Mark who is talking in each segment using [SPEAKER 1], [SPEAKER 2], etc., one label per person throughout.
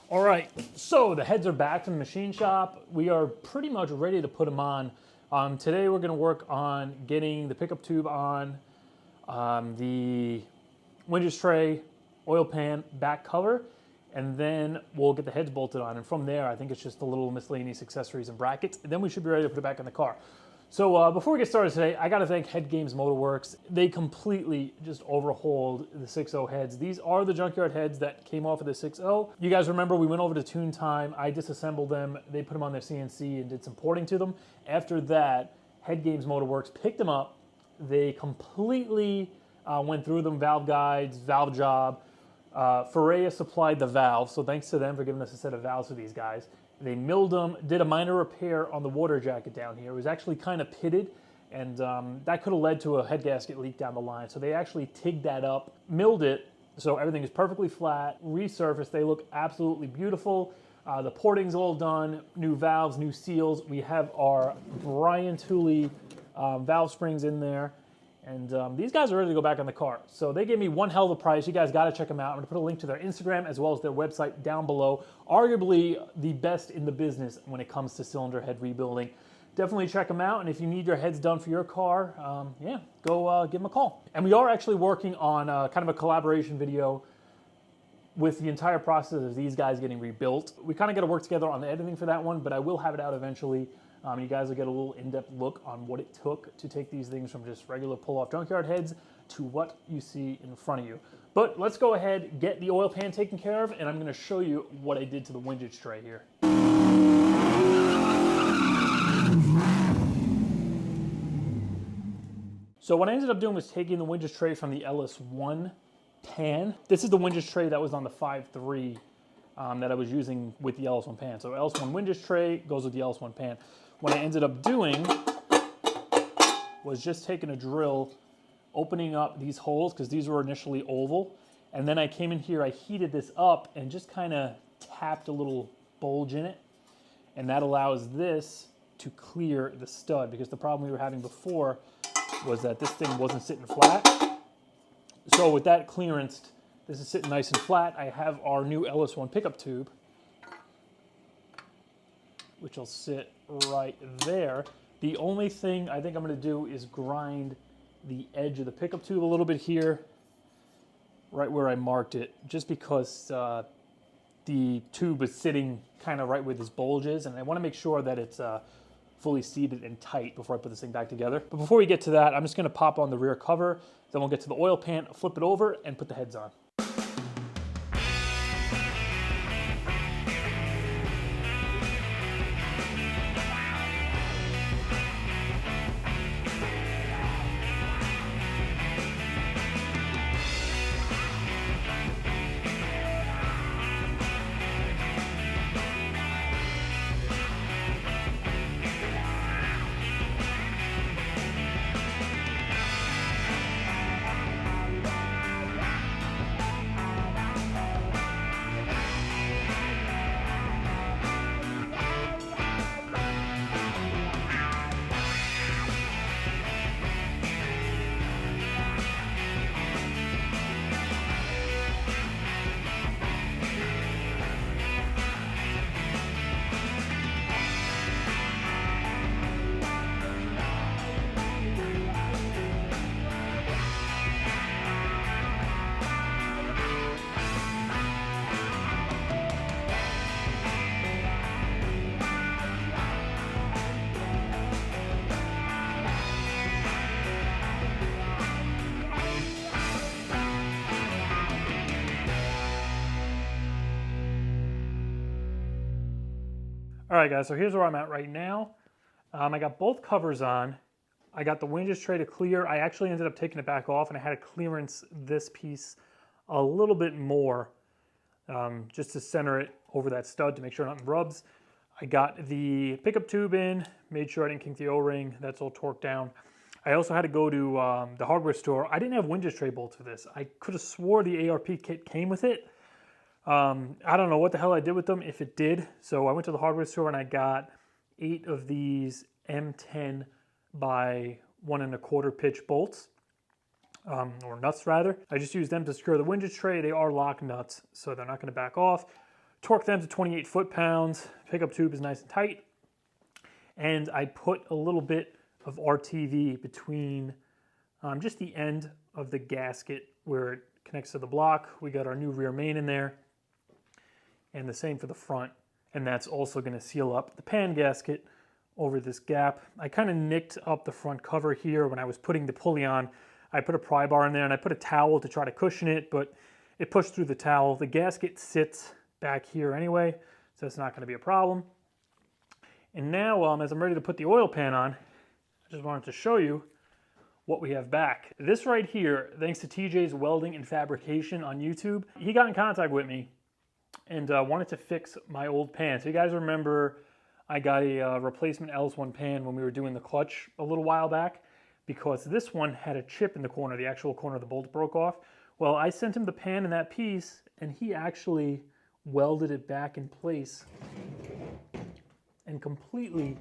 [SPEAKER 1] All right, so the heads are back from the machine shop. We are pretty much ready to put them on. Today we're gonna work on getting the pickup tube on, the windage tray, oil pan, back cover, and then we'll get the heads bolted on. And from there, I think it's just a little miscellaneous accessories and brackets, and then we should be ready to put it back in the car. So before we get started today, I gotta thank Head Games Motorworks. They completely just overhauled the 6.0 heads. These are the junkyard heads that came off of the 6.0. You guys remember we went over to Tune Time, I disassembled them, they put them on their CNC and did some porting to them. After that, Head Games Motorworks picked them up. They completely went through them, valve guides, valve job. Ferreira supplied the valves, so thanks to them for giving us a set of valves for these guys. They milled them, did a minor repair on the water jacket down here. It was actually kind of pitted, and that could have led to a head gasket leak down the line. So they actually tigged that up, milled it, so everything is perfectly flat, resurfaced. They look absolutely beautiful. The porting's all done, new valves, new seals. We have our Brian Tooley valve springs in there. And these guys are ready to go back on the car. So they gave me one hell of a price. You guys got to check them out. I'm going to put a link to their Instagram as well as their website down below. Arguably the best in the business when it comes to cylinder head rebuilding. Definitely check them out. And if you need your heads done for your car, yeah, go give them a call. And we are actually working on kind of a collaboration video with the entire process of these guys getting rebuilt. We kind of got to work together on the editing for that one, but I will have it out eventually. You guys will get a little in-depth look on what it took to take these things from just regular pull-off junkyard heads to what you see in front of you. But let's go ahead, get the oil pan taken care of, and I'm going to show you what I did to the windage tray here. So what I ended up doing was taking the windage tray from the LS1 pan. This is the windage tray that was on the 5.3 that I was using with the LS1 pan. So LS1 windage tray goes with the LS1 pan. What I ended up doing was just taking a drill, opening up these holes, because these were initially oval, and then I came in here, I heated this up and just kind of tapped a little bulge in it, and that allows this to clear the stud, because the problem we were having before was that this thing wasn't sitting flat. So with that clearance, this is sitting nice and flat. I have our new LS1 pickup tube, which will sit right there. The only thing I think I'm going to do is grind the edge of the pickup tube a little bit here, right where I marked it, just because the tube is sitting kind of right where this bulge is, and I want to make sure that it's fully seated and tight before I put this thing back together. But before we get to that, I'm just going to pop on the rear cover, then we'll get to the oil pan, flip it over, and put the heads on. All right, guys, so here's where I'm at right now. I got both covers on. I got the windage tray to clear. I actually ended up taking it back off, and I had to clearance this piece a little bit more just to center it over that stud to make sure nothing rubs. I got the pickup tube in, made sure I didn't kink the O-ring. That's all torqued down. I also had to go to the hardware store. I didn't have windage tray bolts for this. I could have swore the ARP kit came with it. I don't know what the hell I did with them, if it did. So I went to the hardware store and I got 8 of these M10 by 1 1/4 pitch bolts, or nuts rather. I just used them to secure the windage tray. They are lock nuts, so they're not going to back off. Torque them to 28 foot-pounds. Pickup tube is nice and tight. And I put a little bit of RTV between just the end of the gasket where it connects to the block. We got our new rear main in there, and the same for the front. And that's also going to seal up the pan gasket over this gap. I kind of nicked up the front cover here when I was putting the pulley on. I put a pry bar in there and I put a towel to try to cushion it, but it pushed through the towel. The gasket sits back here anyway, so it's not going to be a problem. And now, as I'm ready to put the oil pan on, I just wanted to show you what we have back. This right here, thanks to TJ's Welding and Fabrication on YouTube, he got in contact with me and wanted to fix my old pan. So you guys remember I got a replacement LS1 pan when we were doing the clutch a little while back, because this one had a chip in the corner, the actual corner of the bolt broke off. Well, I sent him the pan in that piece, and he actually welded it back in place and completely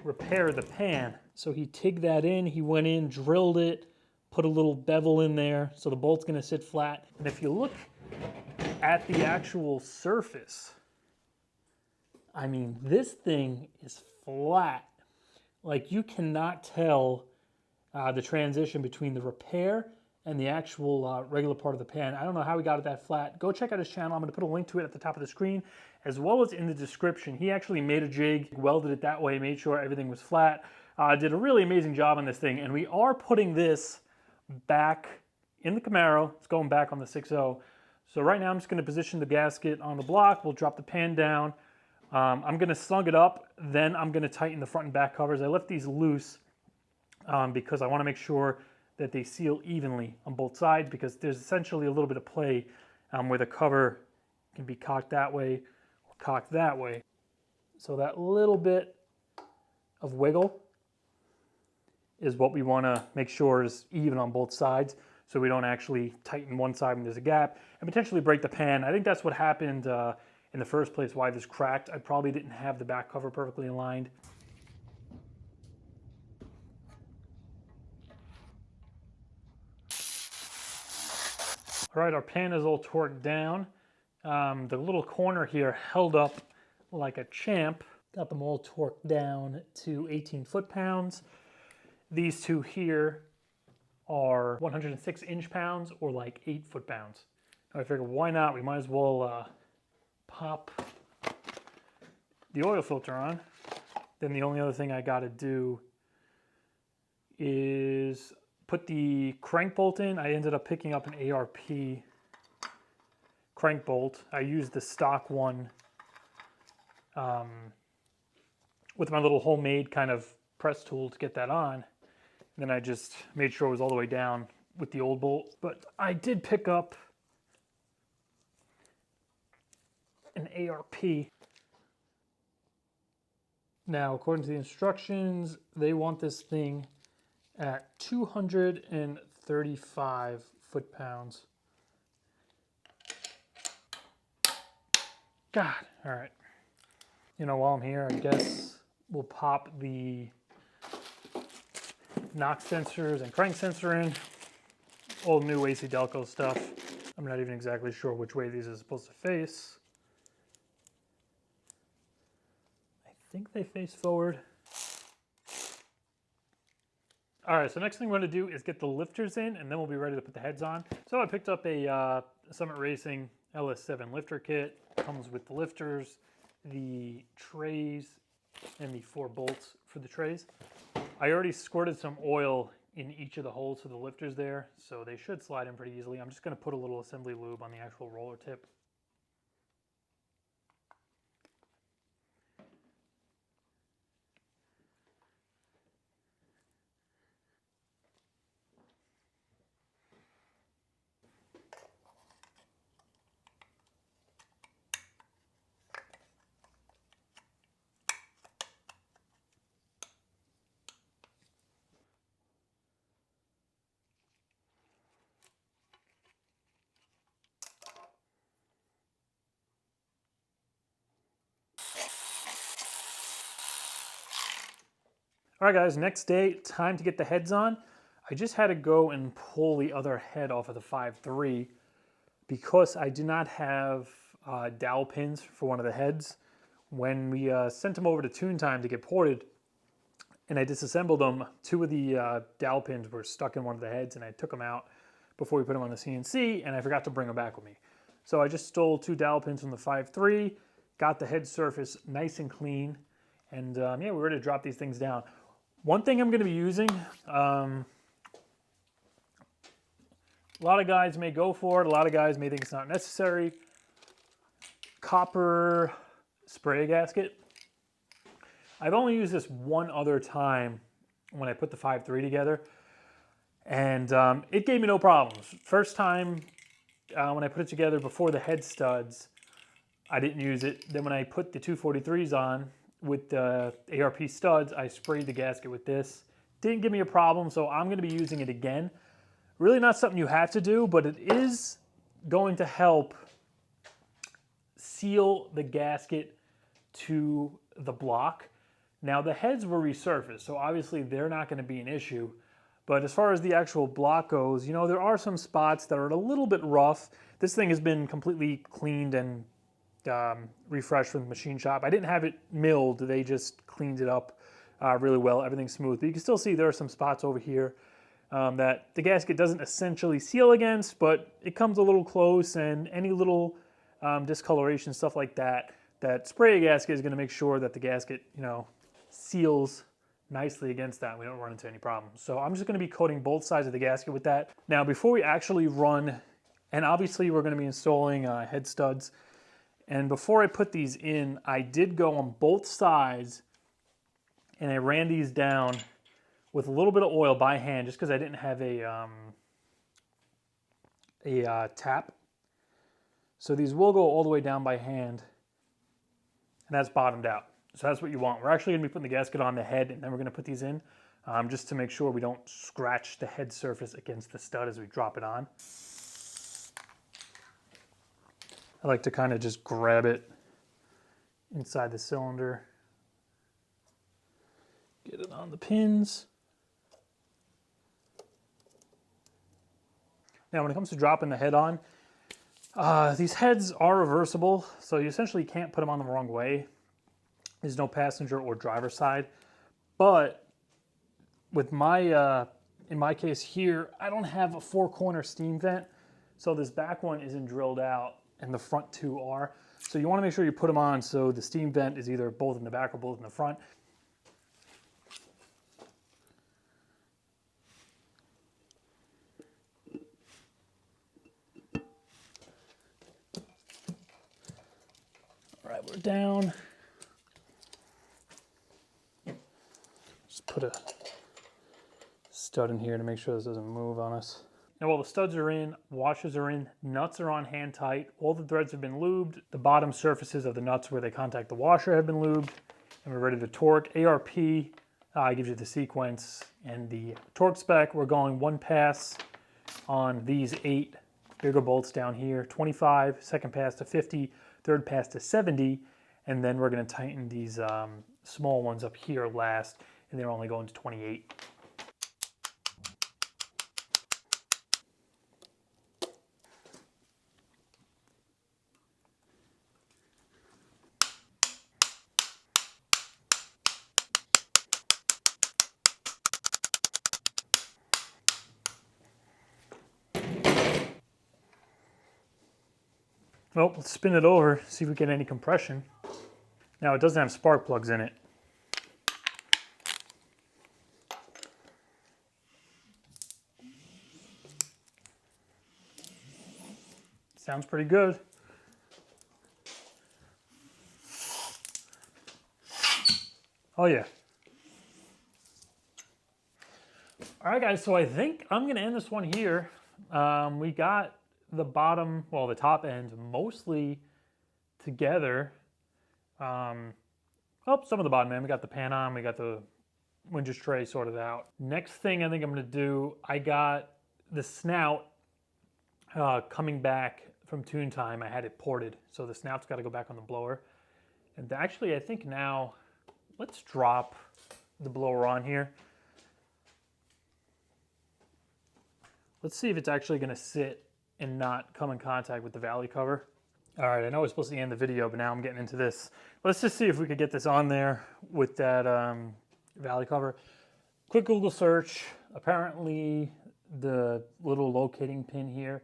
[SPEAKER 1] repaired the pan. So he tigged that in, he went in, drilled it, put a little bevel in there, so the bolt's gonna sit flat. And if you look at the actual surface, I mean, this thing is flat. Like, you cannot tell the transition between the repair and the actual regular part of the pan. I don't know how he got it that flat. Go check out his channel. I'm going to put a link to it at the top of the screen, as well as in the description. He actually made a jig, welded it that way, made sure everything was flat. Did a really amazing job on this thing, and we are putting this back in the Camaro. It's going back on the 6.0. So right now I'm just going to position the gasket on the block. We'll drop the pan down. I'm going to snug it up, then I'm going to tighten the front and back covers. I left these loose because I want to make sure that they seal evenly on both sides, because there's essentially a little bit of play where the cover can be cocked that way or cocked that way. So that little bit of wiggle is what we want to make sure is even on both sides, so we don't actually tighten one side when there's a gap and potentially break the pan. I think that's what happened in the first place, why this cracked. I probably didn't have the back cover perfectly aligned. All right, our pan is all torqued down. The little corner here held up like a champ. Got them all torqued down to 18 foot-pounds. These two here are 106 inch-pounds or like 8 foot-pounds. I figured, why not? We might as well pop the oil filter on. Then the only other thing I got to do is put the crank bolt in. I ended up picking up an ARP crank bolt. I used the stock one with my little homemade kind of press tool to get that on. And then I just made sure it was all the way down with the old bolt. But I did pick up an ARP. Now, according to the instructions, they want this thing at 235 foot-pounds. God, all right. You know, while I'm here, I guess we'll pop the knock sensors and crank sensor in. All new AC Delco stuff. I'm not even exactly sure which way these are supposed to face. I think they face forward. All right, so next thing we're gonna do is get the lifters in, and then we'll be ready to put the heads on. So I picked up a Summit Racing LS7 lifter kit. Comes with the lifters, the trays, and the 4 bolts for the trays. I already squirted some oil in each of the holes for the lifters there, so they should slide in pretty easily. I'm just gonna put a little assembly lube on the actual roller tip. All right, guys, next day, time to get the heads on. I just had to go and pull the other head off of the 5.3 because I do not have dowel pins for one of the heads. When we sent them over to Tune Time to get ported, and I disassembled them, 2 of the dowel pins were stuck in one of the heads, and I took them out before we put them on the CNC, and I forgot to bring them back with me. So I just stole 2 dowel pins from the 5.3, got the head surface nice and clean, and yeah, we're ready to drop these things down. One thing I'm going to be using, a lot of guys may go for it, a lot of guys may think it's not necessary. Copper spray gasket. I've only used this one other time when I put the 5.3 together, and it gave me no problems. First time when I put it together before the head studs, I didn't use it. Then when I put the 243s on with the ARP studs, I sprayed the gasket with this. Didn't give me a problem, so I'm going to be using it again. Really not something you have to do, but it is going to help seal the gasket to the block. Now the heads were resurfaced, so obviously they're not going to be an issue. But as far as the actual block goes, you know, there are some spots that are a little bit rough. This thing has been completely cleaned and refreshed from the machine shop. I didn't have it milled, they just cleaned it up really well, everything's smooth. But you can still see there are some spots over here that the gasket doesn't essentially seal against, but it comes a little close, and any little discoloration, stuff like that, that spray gasket is going to make sure that the gasket, you know, seals nicely against that. We don't run into any problems. So I'm just going to be coating both sides of the gasket with that. Now, before we actually run, and obviously we're going to be installing head studs, and before I put these in, I did go on both sides and I ran these down with a little bit of oil by hand, just because I didn't have a tap. So these will go all the way down by hand, and that's bottomed out. So that's what you want. We're actually going to be putting the gasket on the head, and then we're going to put these in just to make sure we don't scratch the head surface against the stud as we drop it on. I like to kind of just grab it inside the cylinder, get it on the pins. Now when it comes to dropping the head on, these heads are reversible, so you essentially can't put them on the wrong way. There's no passenger or driver side, but with my, in my case here, I don't have a 4-corner steam vent, so this back one isn't drilled out and the front 2 are. So you want to make sure you put them on so the steam vent is either both in the back or both in the front. All right, we're down. Just put a stud in here to make sure this doesn't move on us. Now while the studs are in, washers are in, nuts are on hand tight, all the threads have been lubed, the bottom surfaces of the nuts where they contact the washer have been lubed, and we're ready to torque. ARP gives you the sequence and the torque spec. We're going 1 pass on these 8 bigger bolts down here, 25, second pass to 50, third pass to 70, and then we're going to tighten these small ones up here last, and they're only going to 28. Well, let's spin it over, see if we get any compression. Now it doesn't have spark plugs in it. Sounds pretty good. Oh yeah. All right guys, so I think I'm gonna end this one here. We got the bottom, well, the top ends mostly together. Some of the bottom end, we got the pan on, we got the windage tray sorted out. Next thing I think I'm gonna do, I got the snout coming back from Tune Time. I had it ported, so the snout's gotta go back on the blower. And actually, I think now, let's drop the blower on here. Let's see if it's actually gonna sit and not come in contact with the valley cover. All right, I know we're supposed to end the video, but now I'm getting into this. Let's just see if we could get this on there with that valley cover. Quick Google search. Apparently, the little locating pin here,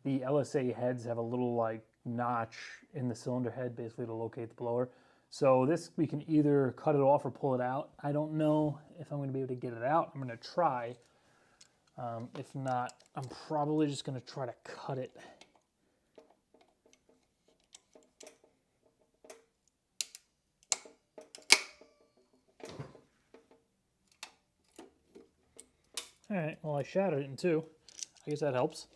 [SPEAKER 1] the LSA heads have a little like notch in the cylinder head, basically to locate the blower. So this, we can either cut it off or pull it out. I don't know if I'm going to be able to get it out. I'm going to try. If not, I'm probably just going to try to cut it. All right, well, I shattered it in two. I guess that helps.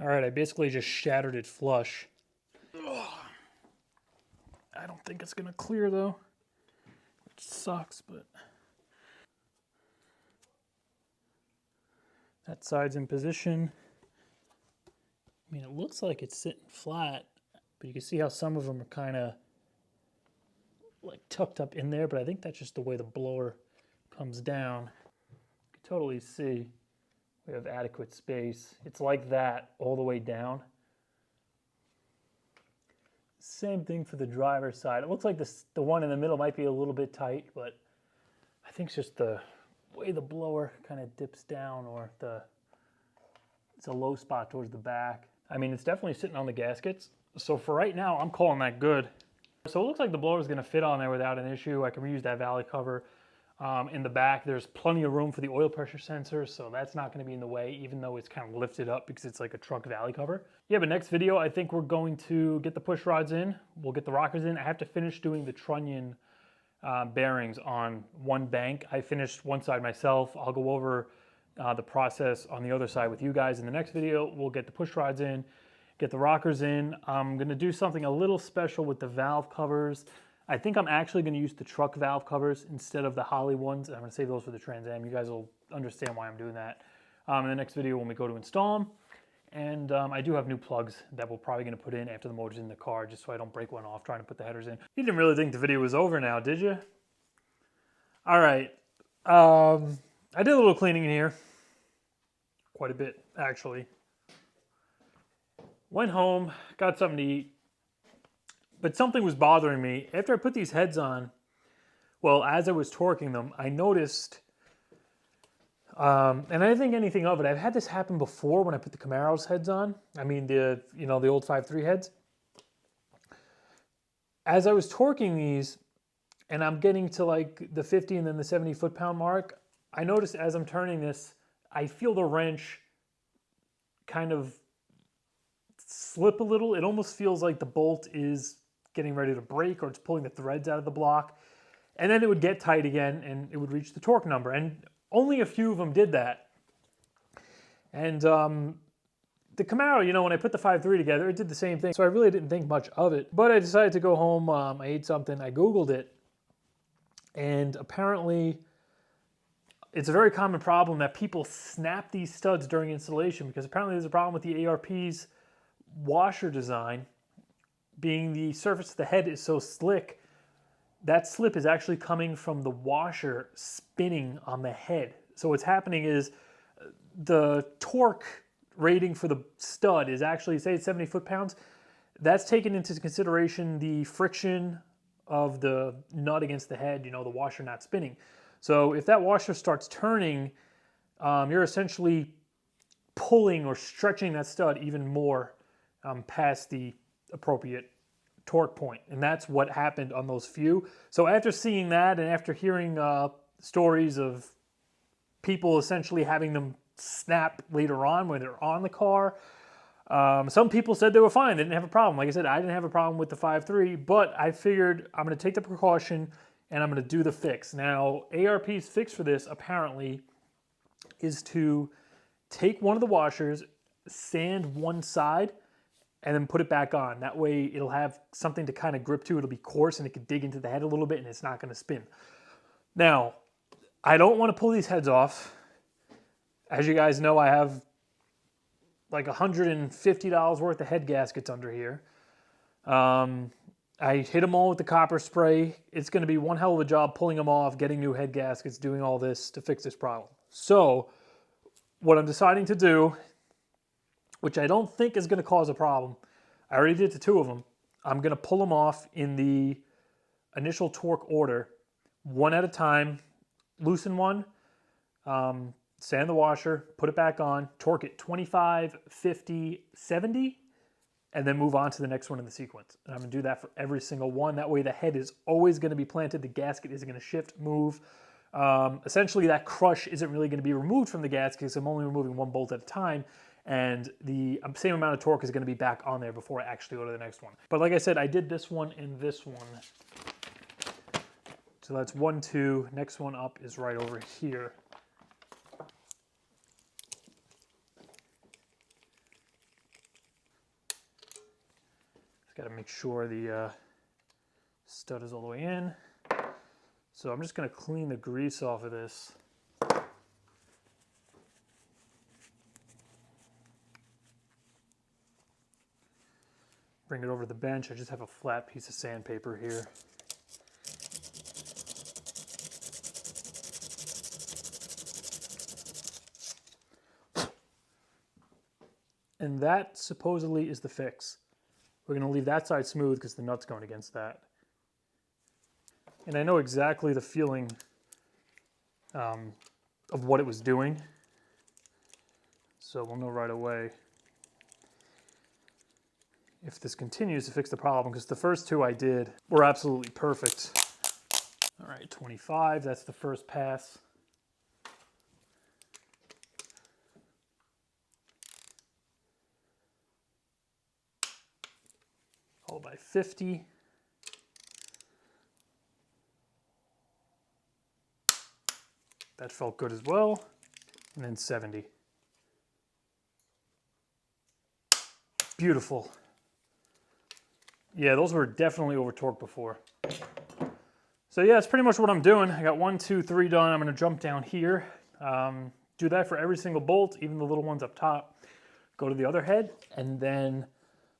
[SPEAKER 1] All right, I basically just shattered it flush. Ugh. I don't think it's gonna clear though, which sucks, but. That side's in position. I mean, it looks like it's sitting flat, but you can see how some of them are kind of like tucked up in there, but I think that's just the way the blower comes down. You can totally see we have adequate space. It's like that all the way down. Same thing for the driver's side. It looks like the one in the middle might be a little bit tight, but I think it's just the way the blower kind of dips down, or it's a low spot towards the back. I mean, it's definitely sitting on the gaskets. So for right now, I'm calling that good. So it looks like the blower is going to fit on there without an issue. I can reuse that valley cover. In the back, there's plenty of room for the oil pressure sensor, so that's not going to be in the way, even though it's kind of lifted up because it's like a truck valley cover. Yeah, but next video, I think we're going to get the push rods in. We'll get the rockers in. I have to finish doing the trunnion bearings on one bank. I finished one side myself. I'll go over the process on the other side with you guys in the next video. We'll get the push rods in, get the rockers in. I'm going to do something a little special with the valve covers. I think I'm actually going to use the truck valve covers instead of the Holley ones. I'm going to save those for the Trans Am. You guys will understand why I'm doing that in the next video when we go to install them. And I do have new plugs that we're probably going to put in after the motor's in the car, just so I don't break one off trying to put the headers in. You didn't really think the video was over now, did you? All right. I did a little cleaning in here. Quite a bit, actually. Went home, got something to eat. But something was bothering me. After I put these heads on, well, as I was torquing them, I noticed, and I didn't think anything of it. I've had this happen before when I put the Camaro's heads on. I mean, the old 5.3 heads. As I was torquing these, and I'm getting to like the 50 and then the 70 foot-pound mark, I noticed as I'm turning this, I feel the wrench kind of slip a little. It almost feels like the bolt is getting ready to break, or it's pulling the threads out of the block, and then it would get tight again and it would reach the torque number, and only a few of them did that. And the Camaro, when I put the 5.3 together, it did the same thing, so I really didn't think much of it. But I decided to go home, I ate something, I Googled it, and apparently it's a very common problem that people snap these studs during installation, because apparently there's a problem with the ARP's washer design. Being the surface of the head is so slick, that slip is actually coming from the washer spinning on the head. So what's happening is the torque rating for the stud is actually, say it's 70 foot-pounds, that's taken into consideration the friction of the nut against the head, the washer not spinning. So if that washer starts turning, you're essentially pulling or stretching that stud even more past the appropriate torque point, and that's what happened on those few. So after seeing that, and after hearing stories of people essentially having them snap later on when they're on the car, some people said they were fine, they didn't have a problem. Like I said, I didn't have a problem with the 5.3, but I figured I'm going to take the precaution and I'm going to do the fix. Now, ARP's fix for this apparently is to take one of the washers, sand one side, and then put it back on. That way it'll have something to kind of grip to. It'll be coarse and it can dig into the head a little bit and it's not going to spin. Now, I don't want to pull these heads off. As you guys know, I have like $150 worth of head gaskets under here. I hit them all with the copper spray. It's going to be one hell of a job pulling them off, getting new head gaskets, doing all this to fix this problem. So what I'm deciding to do, which I don't think is going to cause a problem. I already did to 2 of them. I'm going to pull them off in the initial torque order, one at a time, loosen one, sand the washer, put it back on, torque it 25, 50, 70, and then move on to the next one in the sequence. And I'm going to do that for every single one. That way the head is always going to be planted. The gasket isn't going to shift, move. Essentially, that crush isn't really going to be removed from the gasket because I'm only removing 1 bolt at a time. And the same amount of torque is going to be back on there before I actually go to the next one. But like I said, I did this one and this one. So that's 1, 2. Next one up is right over here. Just got to make sure the stud is all the way in. So I'm just going to clean the grease off of this. Bring it over to the bench. I just have a flat piece of sandpaper here. And that supposedly is the fix. We're going to leave that side smooth because the nut's going against that. And I know exactly the feeling of what it was doing. So we'll know right away if this continues to fix the problem, because the first 2 I did were absolutely perfect. All right, 25, that's the first pass. Followed by 50. That felt good as well. And then 70. Beautiful. Yeah, those were definitely over torqued before. So yeah, that's pretty much what I'm doing. I got 1, 2, 3 done. I'm going to jump down here. Do that for every single bolt, even the little ones up top. Go to the other head, and then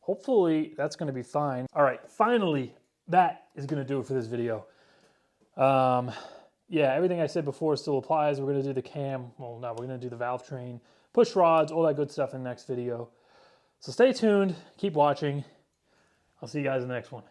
[SPEAKER 1] hopefully that's going to be fine. All right, finally, that is going to do it for this video. Yeah, everything I said before still applies. We're going to do the cam. Well, no, we're going to do the valve train, push rods, all that good stuff in the next video. So stay tuned. Keep watching. I'll see you guys in the next one.